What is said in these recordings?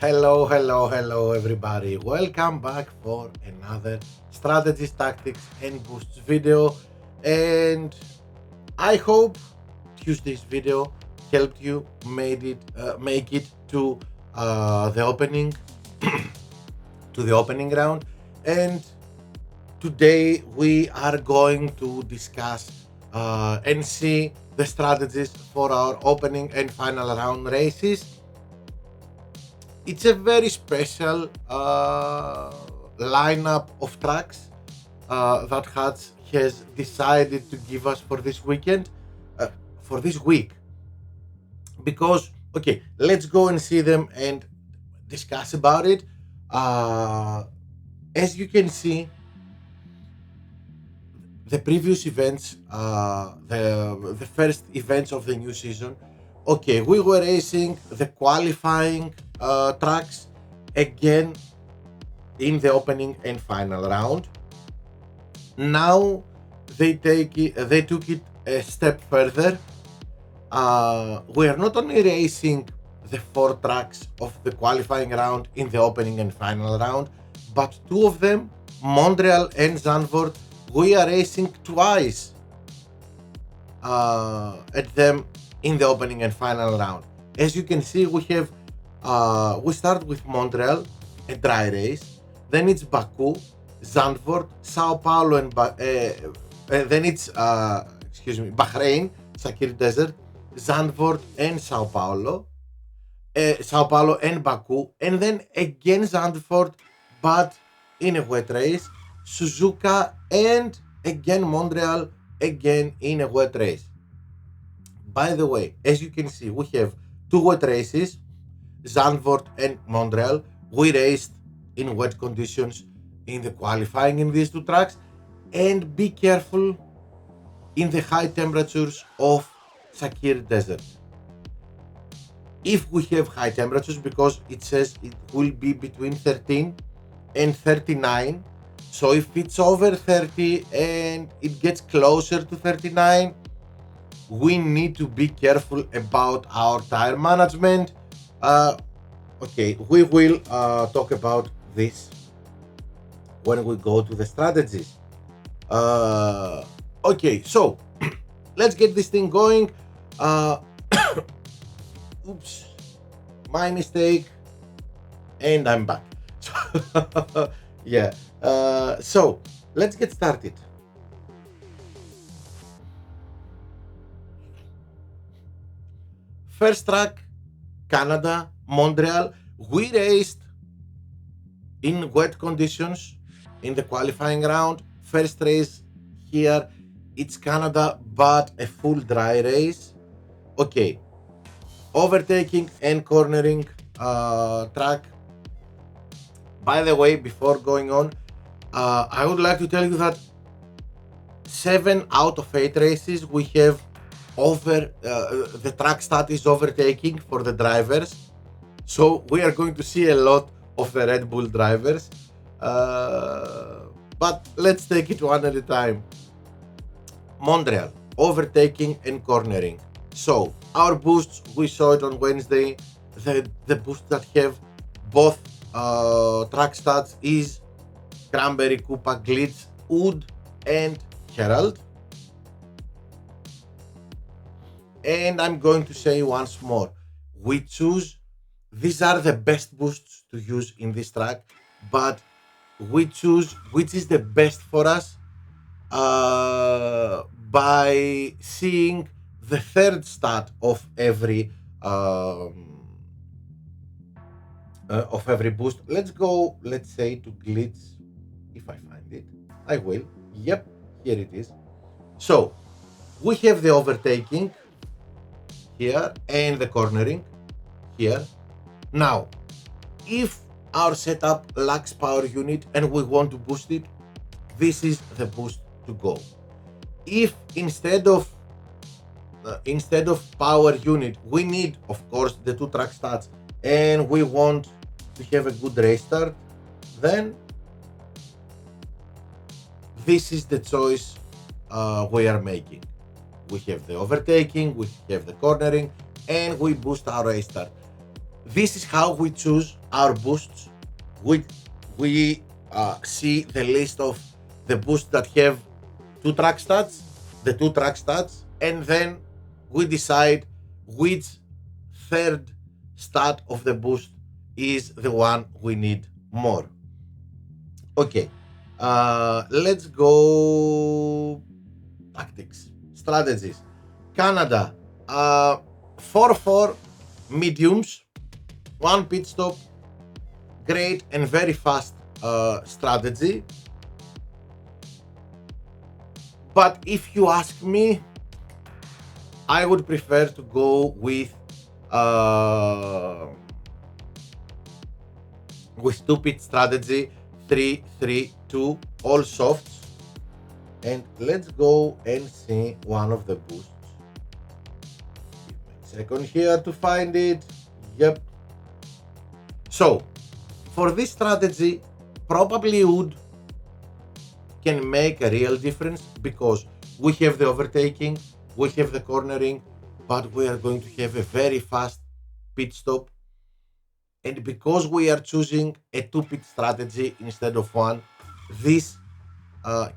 Hello, everybody. Welcome back for another strategies, tactics, and boosts video. And I hope Tuesday's video helped you make it to the opening to the opening round. And today we are going to discuss and see the strategies for our opening and final round races. It's a very special lineup of tracks that Hutch has decided to give us for this weekend, for this week. Because, okay, let's go and see them and discuss about it. Uh, as you can see, the previous events, the first events of the new season. Okay, we were racing the qualifying tracks again in the opening and final round. Now they took it a step further. We are not only racing the four tracks of the qualifying round in the opening and final round, but two of them, Montreal and Zandvoort, we are racing twice at them in the opening and final round. As you can see, we start with Montreal, a dry race, then it's Baku, Zandvoort, Sao Paulo, and then it's Bahrain, Sakir Desert, Zandvoort and Sao Paulo, and Baku, and then again Zandvoort, but in a wet race, Suzuka, and again Montreal, again in a wet race. By the way, as you can see, we have two wet races, Zandvoort and Montreal. We raced in wet conditions in the qualifying in these two tracks, and be careful in the high temperatures of Sakir Desert. If we have high temperatures, because it says it will be between 13 and 39, so if it's over 30 and it gets closer to 39, we need to be careful about our tire management. Okay, we will talk about this when we go to the strategies. Okay, so let's get this thing going. Oops, my mistake, and I'm back. Yeah, so let's get started. First track, Canada, Montreal. We raced in wet conditions in the qualifying round. First race here, it's Canada, but a full dry race. Okay, overtaking and cornering track. By the way, before going on, I would like to tell you that 7 out of 8 races we have the track stat is overtaking for the drivers, so we are going to see a lot of the Red Bull drivers, but let's take it one at a time. Montreal, overtaking and cornering. So our boosts, we saw it on Wednesday, the boosts that have both track stats is Cranberry, Koopa, Glitz, Wood, and Herald. And I'm going to say once more, these are the best boosts to use in this track, but we choose which is the best for us by seeing the third stat of every boost. Let's go, let's say, to Glitz, if I find it. I will. Yep, here it is. So we have the overtaking here and the cornering here. Now, if our setup lacks power unit and we want to boost it, this is the boost to go. If instead of power unit, we need, of course, the two track stats, and we want to have a good race start, then this is the choice we are making. We have the overtaking, we have the cornering, and we boost our race start. This is how we choose our boosts. We see the list of the boosts that have two track stats, and then we decide which third stat of the boost is the one we need more. Okay, let's go tactics, strategies. Canada, 4-4 mediums, one pit stop, great and very fast strategy. But if you ask me, I would prefer to go with two-pit strategy, 3-3-2, all softs. And let's go and see one of the boosts. Give me a second here to find it. Yep. So, for this strategy, probably Wood can make a real difference because we have the overtaking, we have the cornering, but we are going to have a very fast pit stop. And because we are choosing a two-pit strategy instead of one, this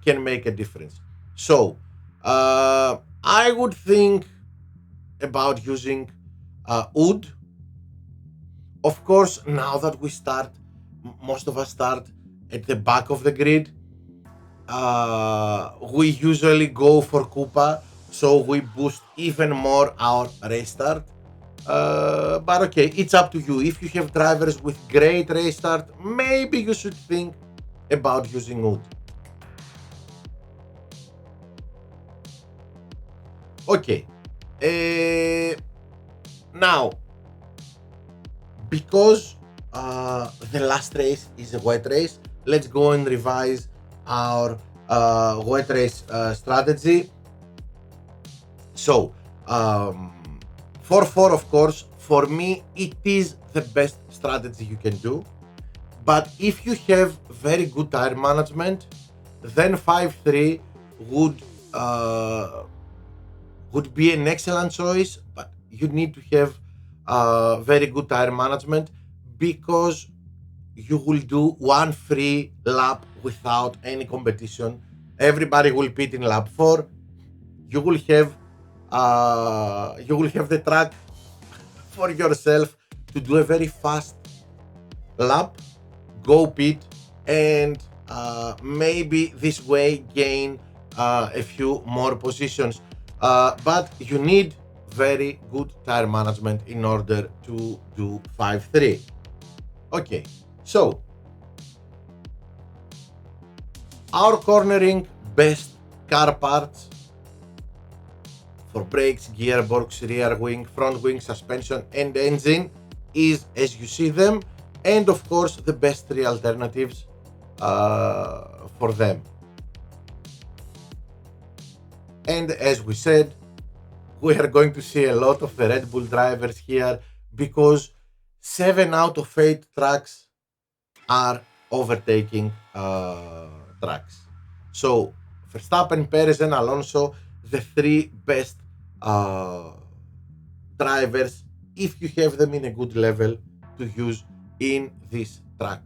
can make a difference. So, I would think about using Wood. Of course, now that we start, most of us start at the back of the grid. We usually go for Koopa, so we boost even more our restart. But okay, it's up to you. If you have drivers with great restart, maybe you should think about using Wood. Okay. Now, because the last race is a wet race, let's go and revise our wet race strategy. So, 4-4, of course, for me, it is the best strategy you can do. But if you have very good tire management, then 5-3 would be an excellent choice. But you need to have very good tire management because you will do one free lap without any competition. Everybody will pit in lap 4. You will have the track for yourself to do a very fast lap, go pit, and maybe this way gain a few more positions. But you need very good tire management in order to do 5-3. Okay, so our cornering best car parts for brakes, gearbox, rear wing, front wing, suspension and engine is as you see them, and of course the best three alternatives for them. And as we said, we are going to see a lot of the Red Bull drivers here because 7 out of 8 tracks are overtaking tracks. So Verstappen, Perez and Alonso, the 3 best drivers, if you have them in a good level to use in this track.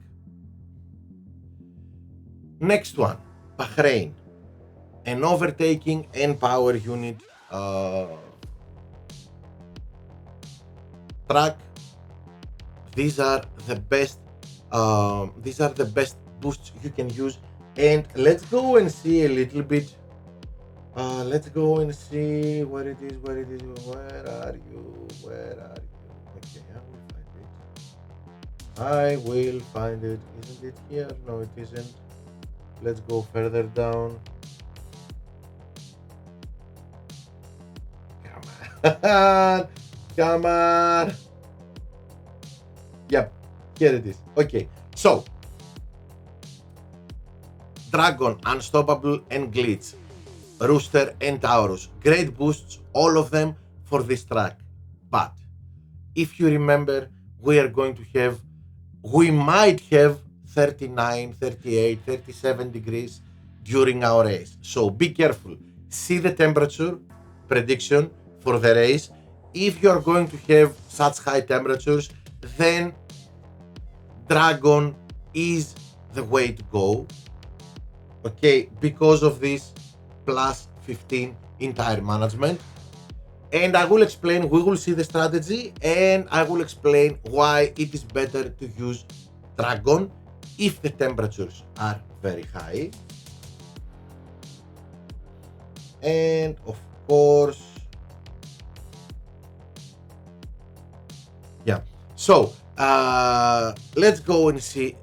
Next one, Bahrain, an overtaking and power unit track. These are the best boosts you can use. And let's go and see a little bit. Let's go and see where it is. Where are you? Okay, I will find it. Isn't it here? No, it isn't. Let's go further down. Come on. Yep, here it is. Okay, so Dragon, Unstoppable and Glitch, Rooster and Taurus, great boosts, all of them for this track. But if you remember, we might have 39, 38, 37 degrees during our race. So be careful. See the temperature prediction for the race. If you're going to have such high temperatures, then Dragon is the way to go, okay, because of this plus 15 in tire management. And I will explain, we will see the strategy, and I will explain why it is better to use Dragon if the temperatures are very high. And of course, yeah, so let's go and see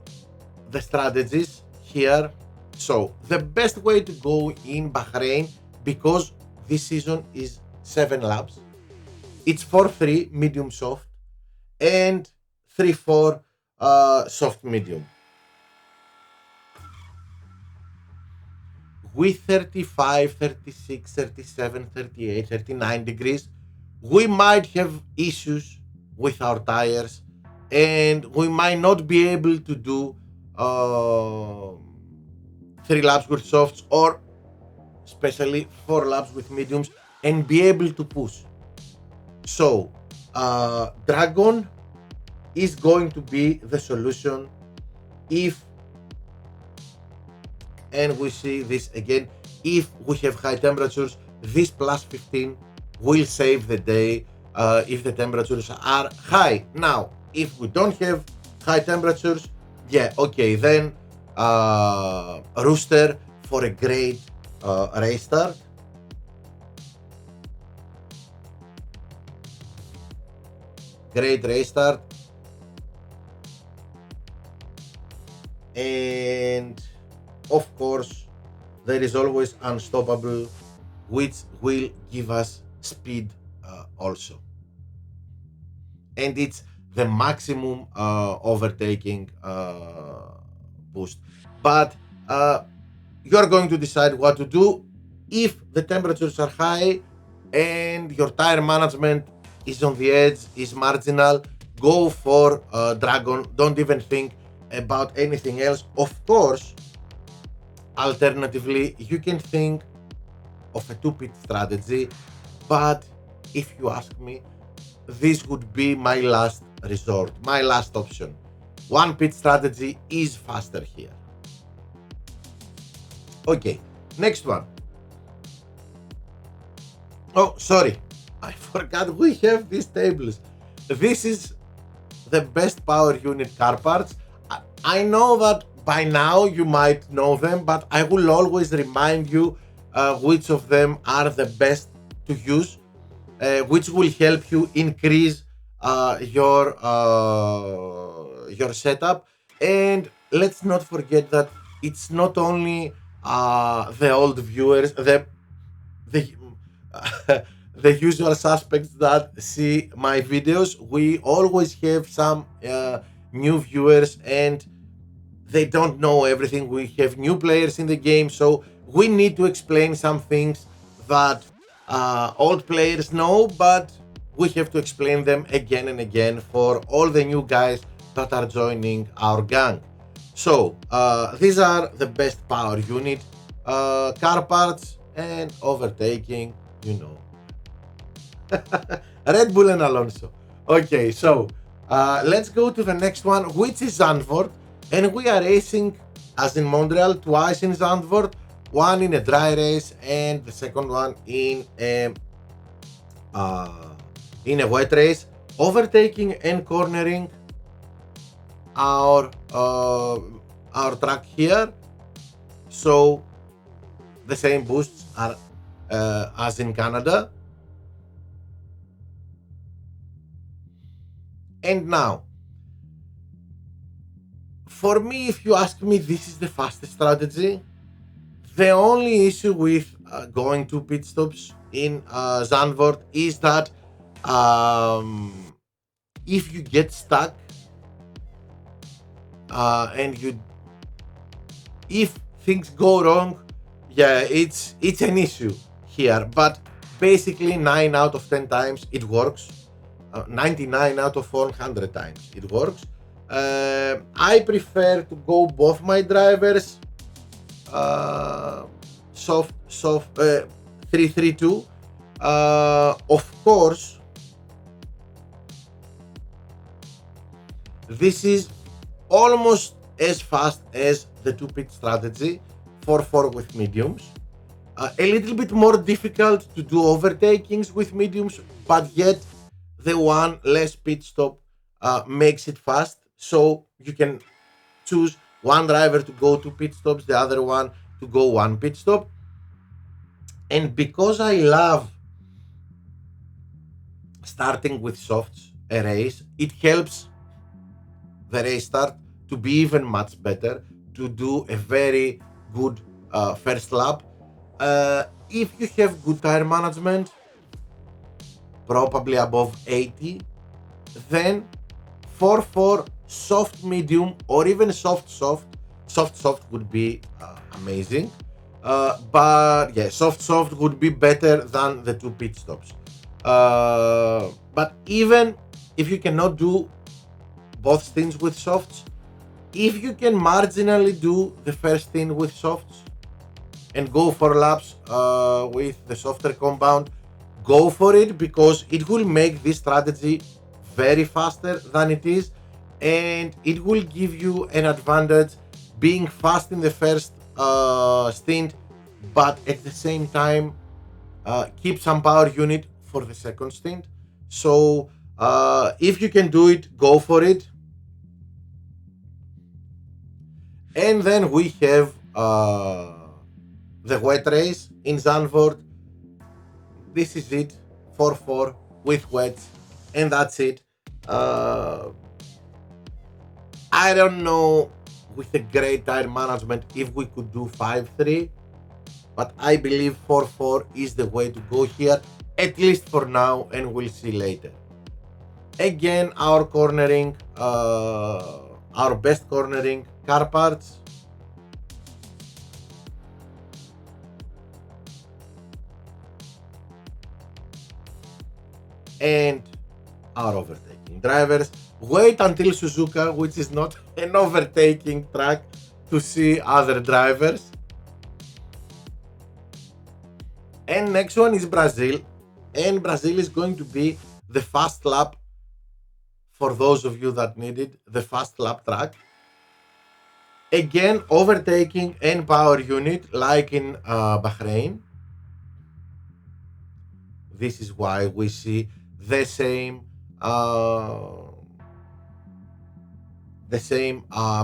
the strategies here. So the best way to go in Bahrain, because this season is 7 laps, it's 4-3 medium soft and 3-4 soft medium. With 35, 36, 37, 38, 39 degrees, we might have issues with our tires, and we might not be able to do 3 laps with softs, or especially 4 laps with mediums, and be able to push. So Dragon is going to be the solution if, and we see this again, if we have high temperatures, this plus 15 will save the day if the temperatures are high. Now, if we don't have high temperatures, yeah, okay, then Rooster for a great race start. Great race start. And of course, there is always Unstoppable, which will give us speed also. And it's the maximum overtaking boost. But you're going to decide what to do. If the temperatures are high and your tire management is on the edge, is marginal, go for Dragon. Don't even think about anything else. Of course, alternatively, you can think of a 2-pit strategy, but if you ask me, this would be my last resort, my last option. 1-pit strategy is faster here. Okay, next one. Oh, sorry, I forgot we have these tables. This is the best power unit car parts. I know that by now you might know them, but I will always remind you which of them are the best to use, which will help you increase your setup. And let's not forget that it's not only the old viewers, the the usual suspects that see my videos. We always have some new viewers, and they don't know everything. We have new players in the game, so we need to explain some things that old players know, but we have to explain them again and again for all the new guys that are joining our gang. So these are the best power unit car parts and overtaking, you know. Red Bull and Alonso. Okay, so let's go to the next one, which is Zandvoort. And we are racing, as in Montreal, twice in Zandvoort. One in a dry race and the second one in a wet race. Overtaking and cornering our track here. So the same boosts are as in Canada. And now, for me, if you ask me, this is the fastest strategy. The only issue with going to pit stops in Zandvoort is that if you get stuck and if things go wrong, yeah, it's an issue here. But basically, 9 out of 10 times it works. 99 out of 100 times it works. I prefer to go both my drivers soft 3-3-2. Of course, This is almost as fast as the 2-pit strategy, 4-4 with mediums. A little bit more difficult to do overtakings with mediums, but yet the one less pit stop makes it fast. So you can choose one driver to go 2 pit stops, the other one to go 1 pit stop. And because I love starting with softs a race, it helps the race start to be even much better, to do a very good first lap. If you have good tire management, probably above 80, then 4-4 soft medium or even soft would be amazing. But yeah, soft would be better than the 2 pit stops. But even if you cannot do both stints with softs, if you can marginally do the first stint with softs and go for laps with the softer compound, go for it, because it will make this strategy very faster than it is, and it will give you an advantage being fast in the first stint, but at the same time keep some power unit for the second stint. So if you can do it, go for it. And then we have the wet race in Zandvoort. This is it, 4-4 with wets, and that's it. I don't know with a great tire management if we could do 5-3, but I believe 4-4 is the way to go here, at least for now, and we'll see later. Again, our cornering, our best cornering car parts. And our overtaking drivers. Wait until Suzuka, which is not an overtaking track, to see other drivers. And next one is Brazil. And Brazil is going to be the fast lap, for those of you that need it, the fast lap track. Again, overtaking and power unit like in Bahrain. This is why we see the same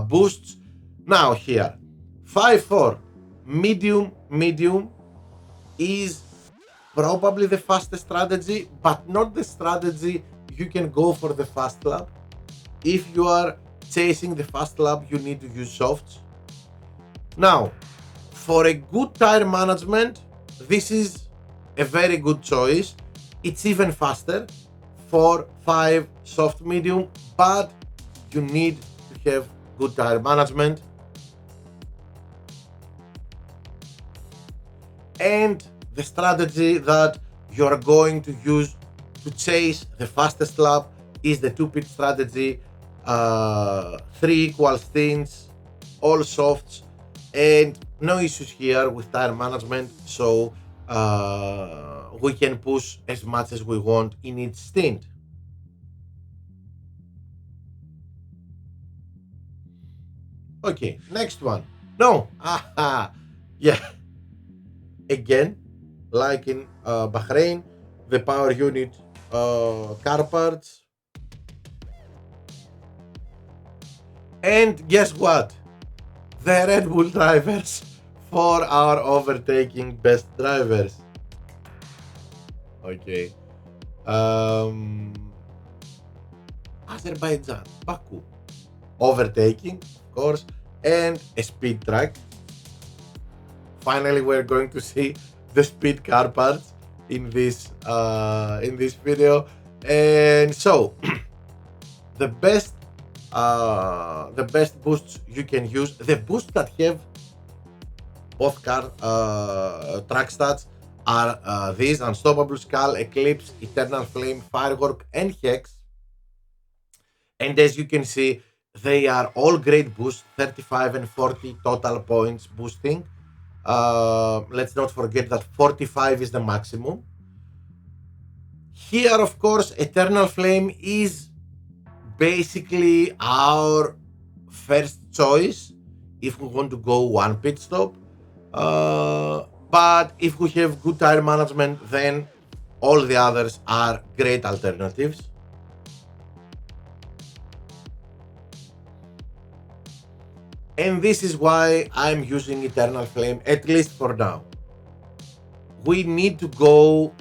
boosts. Now here, 5-4 medium is probably the fastest strategy, but not the strategy you can go for the fast lap. If you are chasing the fast lap, you need to use softs. Now, for a good tire management, this is a very good choice. It's even faster, 4-5 soft medium, but you need to have good tire management. And the strategy that you're going to use to chase the fastest lap is the 2-pit strategy, 3 equal stints, all softs, and no issues here with tire management, so we can push as much as we want in each stint. Okay, next one. No, yeah. Again, like in Bahrain, the power unit car parts. And guess what? The Red Bull drivers for our overtaking best drivers. Okay. Azerbaijan, Baku. Overtaking, of course, and a speed track. Finally, we're going to see the speed car parts in this video. And so, the best boosts you can use, the boosts that have both car track stats are these: Unstoppable Skull, Eclipse, Eternal Flame, Firework, and Hex. And as you can see, they are all great boosts, 35 and 40 total points boosting. Let's not forget that 45 is the maximum. Here, of course, Eternal Flame is basically our first choice if we want to go one pit stop. But if we have good tire management, then all the others are great alternatives. And this is why I'm using Eternal Flame, at least for now. We need to go,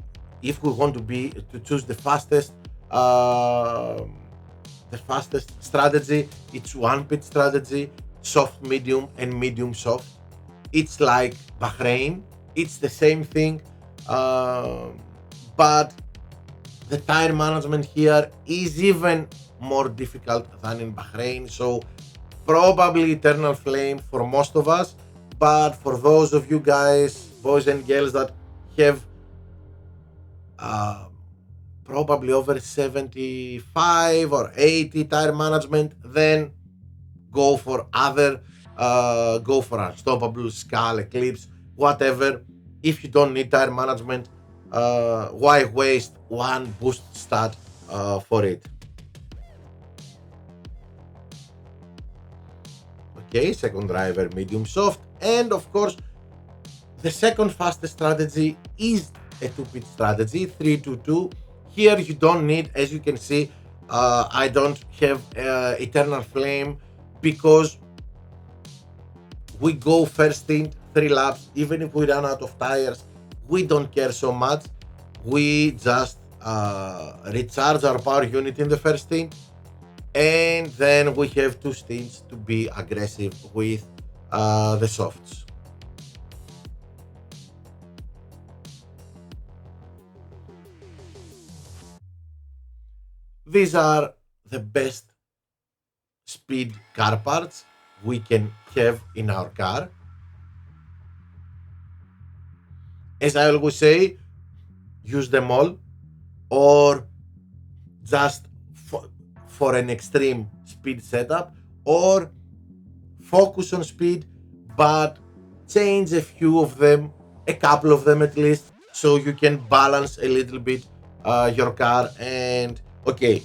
if we want to choose the fastest strategy. It's one pit strategy, soft medium and medium soft. It's like Bahrain, it's the same thing, but the tire management here is even more difficult than in Bahrain. So probably Eternal Flame for most of us, but for those of you guys, boys and girls, that have uh, probably over 75 or 80 tire management, then go for go for Unstoppable, Skull, Eclipse, whatever. If you don't need tire management, why waste one boost stat for it? Okay, second driver, medium soft, and of course, the second fastest strategy is a two-pit strategy, 3-2-2. Here you don't need, as you can see, I don't have Eternal Flame because we go first stint, 3 laps. Even if we run out of tires, we don't care so much. We just recharge our power unit in the first stint, and then we have 2 stints to be aggressive with the softs. These are the best speed car parts we can have in our car. As I always say, use them all, or just for an extreme speed setup, or focus on speed but change a few of them, a couple of them at least, so you can balance a little bit your car. And okay,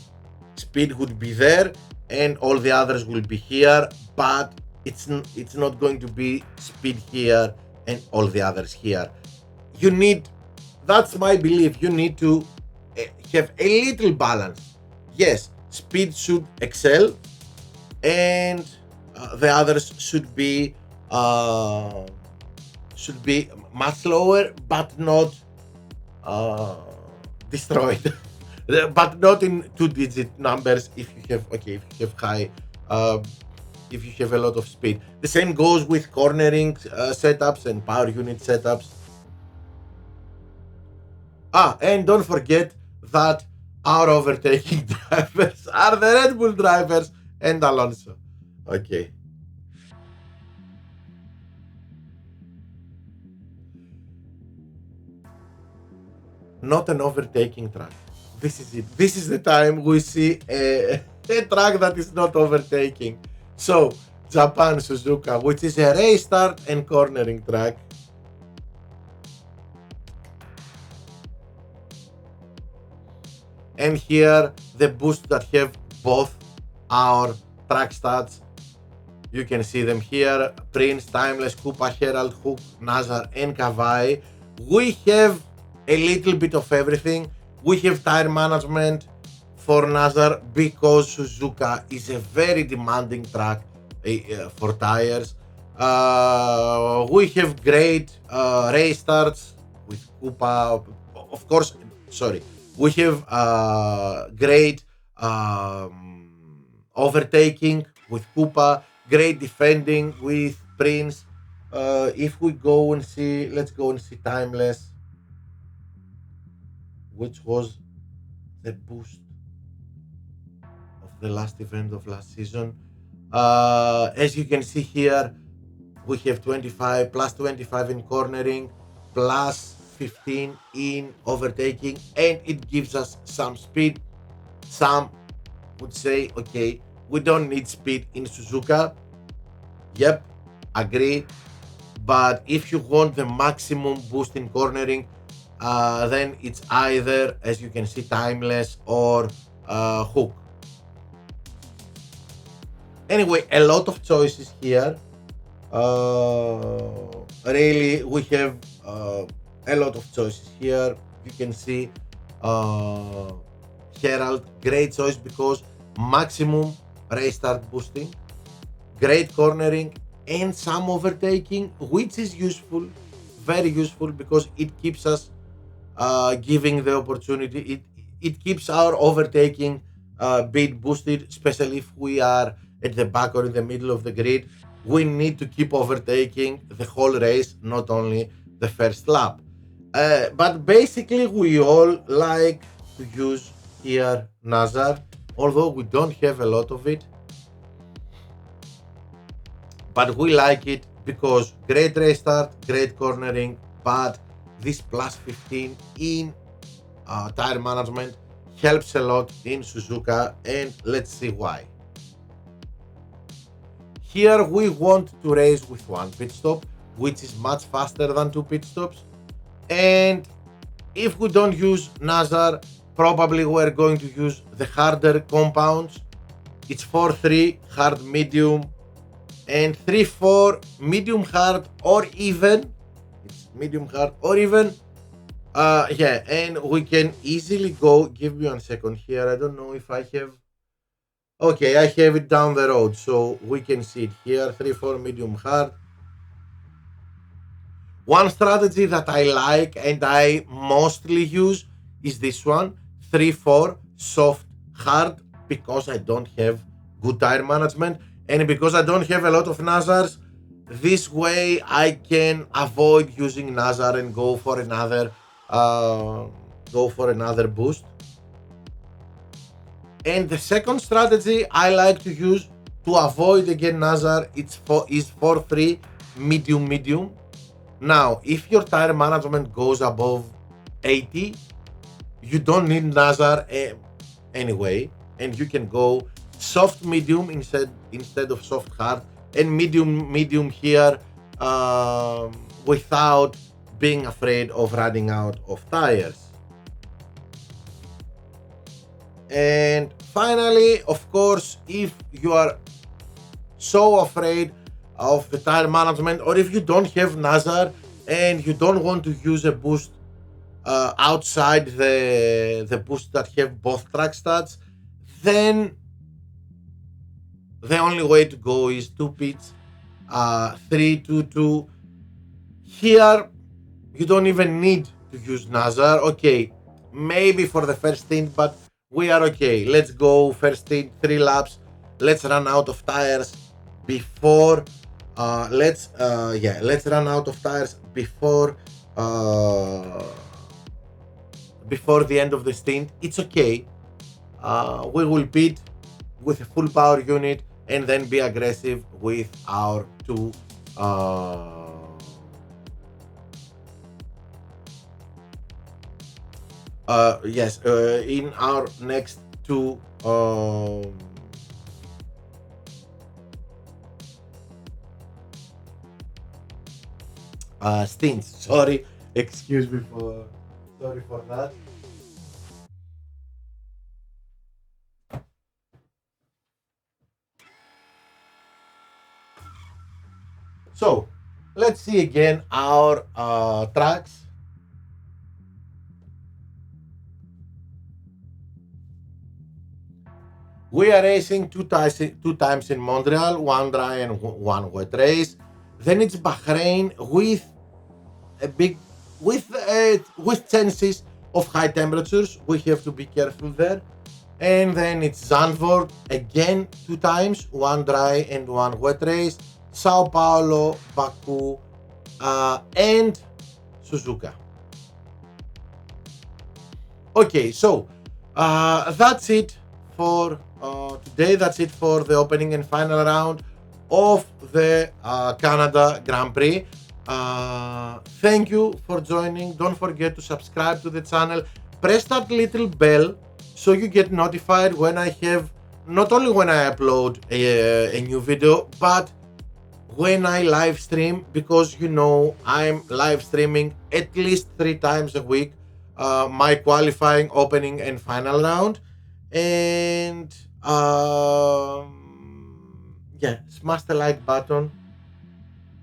speed would be there and all the others will be here, but it's not going to be speed here and all the others here. You need, that's my belief, you need to have a little balance. Yes, speed should excel, and the others should be much lower, but not destroyed. But not in 2-digit numbers if you have if you have high if you have a lot of speed. The same goes with cornering setups and power unit setups. And don't forget that our overtaking drivers are the Red Bull drivers and Alonso. Okay. Not an overtaking track. This is it. This is the time we see a track that is not overtaking. So, Japan Suzuka, which is a race start and cornering track. And here, the boosts that have both our track stats, you can see them here: Prince, Timeless, Koopa, Herald, Hook, Nazar, and Kawai. We have a little bit of everything. We have tire management for Nazar because Suzuka is a very demanding track for tires. We have great race starts with Koopa, of course. Sorry, we have great overtaking with Koopa, great defending with Prince. If we go and see, let's go and see Timeless, which was the boost of the last event of last season. As you can see here, we have 25 plus 25 in cornering, plus 15 in overtaking, and it gives us some speed. Some would say, okay, we don't need speed in Suzuka. Yep, agree. But if you want the maximum boost in cornering, then it's either, as you can see, Timeless or Hook. Anyway, a lot of choices here. Really, we have a lot of choices here. You can see uh, Herald, great choice because maximum race start boosting, great cornering, and some overtaking, which is useful, very useful because it keeps us giving the opportunity. It keeps our overtaking bit boosted, especially if we are at the back or in the middle of the grid. We need to keep overtaking the whole race, not only the first lap. But basically, we all like to use here Nazar, although we don't have a lot of it. But we like it because great race start, great cornering, but this plus 15 in tire management helps a lot in Suzuka, and let's see why. Here we want to race with one pit stop, which is much faster than two pit stops, and if we don't use Nazar, probably we're going to use the harder compounds. It's 4-3 hard medium and 3-4 medium hard, or even it's medium hard or even yeah, and we can easily go. Give me 1 second here. I don't know if I have. Okay, I have it down the road, so we can see it here. 3-4 medium hard. One strategy that I like and I mostly use is this one: 3-4 soft hard, because I don't have good tire management and because I don't have a lot of Nazars. This way I can avoid using Nazar and uh, go for another boost. And the second strategy I like to use to avoid again Nazar, is 4-3 medium medium. Now, if your tire management goes above 80, you don't need Nazar anyway, and you can go soft medium instead of soft hard, and medium medium here, without being afraid of running out of tires. And finally, of course, if you are so afraid of the tire management, or if you don't have Nazar and you don't want to use a boost outside the boost that have both track stats, then the only way to go is two pits, 3-2-2. Here, you don't even need to use Nazar. Okay, maybe for the first stint, but we are okay. Let's go first stint, 3 laps. Let's run out of tires before. Let's run out of tires before the end of the stint. It's okay. We will pit with a full power unit and then be aggressive with our two. In our next two stints. Sorry, excuse me for sorry for that. So let's see again our tracks. We are racing two times in Montreal, one dry and one wet race. Then it's Bahrain with a big with chances of high temperatures. We have to be careful there. And then it's Zandvoort again two times, one dry and one wet race. Sao Paulo, Baku, and Suzuka. Okay, so that's it for today. That's it for the opening and final round of the Canada Grand Prix. Thank you for joining. Don't forget to subscribe to the channel. Press that little bell so you get notified when I have, not only when I upload a new video, but when I live stream, because I'm live streaming at least 3 times a week, my qualifying, opening, and final round. And yeah, smash the like button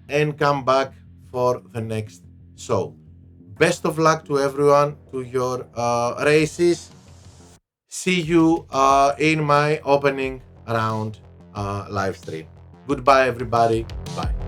and come back for the next show. Best of luck to everyone to your races. See you in my opening round live stream. Goodbye, everybody. Bye.